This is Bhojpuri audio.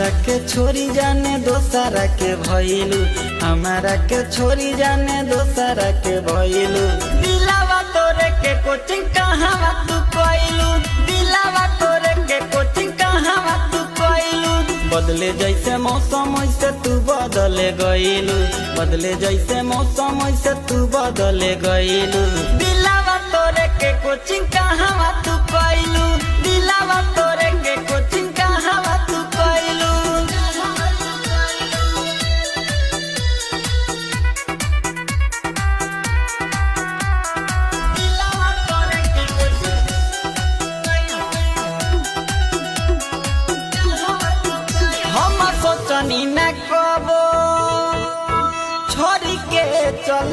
हमारा के छोरी जाने दोसरा के भइलू, हमारा के छोरी जाने दोसरा के भइलू। दिलावा तोरे के कोचिंग कहाँ तू कइलू, दिलावा तोरे के कोचिंग कहाँ तू कइलू। बदले जैसे मौसम वैसे तू बदले गइलू, बदले जैसे मौसम वैसे तू बदले गइलू। दिलावा तोरे के कोचिंग कहाँ तू कइलू, दिलावा तोरे के कोचिंग कहाँ तू कइलू। हम सोचनी न कबो छोड़ी के चल